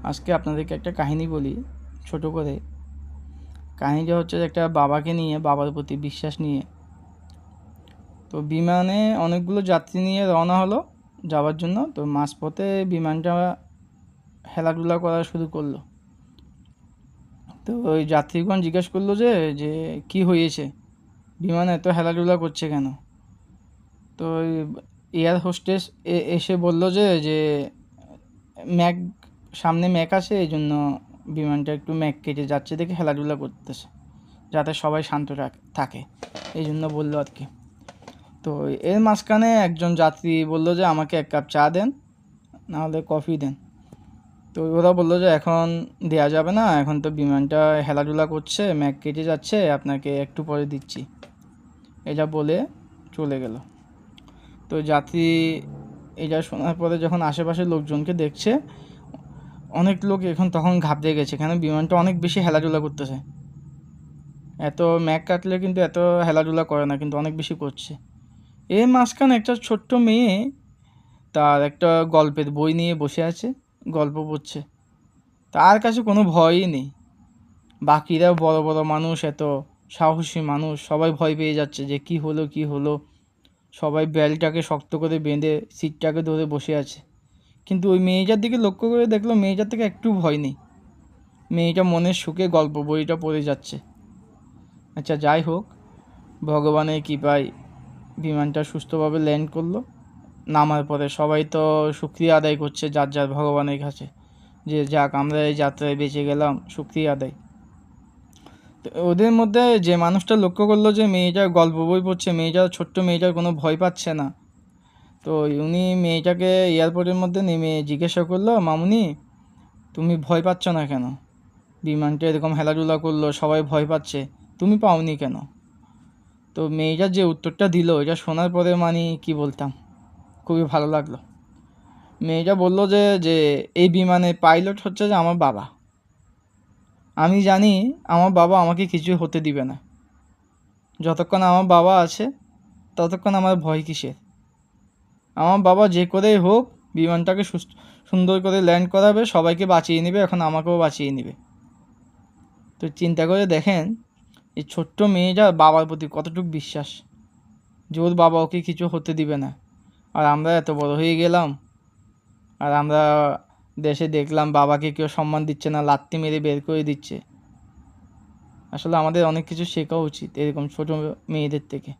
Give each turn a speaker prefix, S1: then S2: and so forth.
S1: আজকে আপনাদেরকে একটা কাহিনী বলি ছোট করে। কাহিনীটা হচ্ছে একটা বাবাকে নিয়ে, বাবার প্রতি বিশ্বাস নিয়ে। তো বিমানে অনেকগুলো যাত্রী নিয়ে রওনা হলো যাওয়ার জন্য। তো মাঝপথে বিমানটা হেলাধুলা করা শুরু করলো। তো ওই যাত্রীগণ জিজ্ঞেস করলো যে যে কি হয়েছে, বিমানে এত হেলাধুলা করছে কেন? তো এয়ার হোস্টেস এসে বলল যে যে ম্যাক সামনে ম্যাক আছে, এই জন্য বিমানটা একটু ম্যাক কেটে যাচ্ছে দেখে খেলাধুলা করতেছে, যাতে সবাই শান্ত থাকে, এই জন্য বললো আর কি। তো এর মাঝখানে একজন যাত্রী বলল যে আমাকে এক কাপ চা দেন, নাহলে কফি দেন। তো ওরা বললো যে এখন দেয়া যাবে না, এখন তো বিমানটা খেলাধুলা করছে, ম্যাক কেটে যাচ্ছে, আপনাকে একটু পরে দিচ্ছি, এটা বলে চলে গেল। তো যাত্রী এটা শোনার পরে যখন আশেপাশের লোকজনকে দেখছে, অনেক লোক তখন ঘাবড়ে গেছে, কেন বিমানটা অনেক বেশি হেলাধুলা করতেছে। এত ম্যাক কাটলে কিন্তু এত হেলাধুলা করে না, কিন্তু অনেক বেশি করছে। এর মাঝখানে একটা ছোট্ট মেয়ে তার একটা গল্পের বই নিয়ে বসে আছে, গল্প পড়ছে। তার কাছে কোনো ভয়ই নেই। বাকিরা বড় বড় মানুষ, এত সাহসী মানুষ, সবাই ভয় পেয়ে যাচ্ছে যে কি হলো কি হলো। সবাই বেলটাকে শক্ত করে বেঁধে সিটটাকে ধরে বসে আছে। কিন্তু ওই মেয়েটার দিকে লক্ষ্য করে দেখলো মেয়েটার থেকে একটু ভয় নেই। মেয়েটা মনের সুখে গল্প বইটা পড়ে যাচ্ছে। আচ্ছা, যাই হোক, ভগবানের কৃপায় বিমানটা সুস্থভাবে ল্যান্ড করলো। নামার পরে সবাই তো শুকরিয়া আদায় করছে যার যার ভগবানের কাছে, যে যাক আমরা এই যাত্রায় বেঁচে গেলাম, শুকরিয়া আদায়। তো ওদের মধ্যে যে মানুষটা লক্ষ্য করলো যে মেয়েটা গল্প বই পড়ছে, মেয়েটা ছোট্ট মেয়েটার কোনো ভয় পাচ্ছে না, তো উনি মেয়েটাকে এয়ারপোর্টের মধ্যে নেমে জিজ্ঞাসা করলো, মামুনি তুমি ভয় পাচ্ছ না কেন? বিমানটা এরকম হেলাধুলা করলো, সবাই ভয় পাচ্ছে, তুমি পাওনি কেন? তো মেয়েটার যে উত্তরটা দিল, এটা শোনার পরে কি বলতাম, খুবই ভালো লাগলো। মেয়েটা বললো যে যে এই বিমানের পাইলট হচ্ছে যে আমার বাবা। আমি জানি আমার বাবা আমাকে কিছু হতে দিবে না। যতক্ষণ আমার বাবা আছে ততক্ষণ আমার ভয় কিসের? আমার বাবা যে করেই হোক বিমানটাকে সুন্দর করে ল্যান্ড করাবে, সবাইকে বাঁচিয়ে নেবে, এখন আমাকেও বাঁচিয়ে নেবে। তো চিন্তা করে দেখেন এই ছোট্ট মেয়েটা বাবার প্রতি কতটুকু বিশ্বাস, যে ওর বাবা ওকে কিছু হতে দিবে না। আর আমরা এত বড় হয়ে গেলাম, আর আমরা দেশে দেখলাম বাবাকে কেউ সম্মান দিচ্ছে না, লাত্তি মেরে বের করে দিচ্ছে। আসলে আমাদের অনেক কিছু শেখা উচিত এরকম ছোট মেয়েদের থেকে।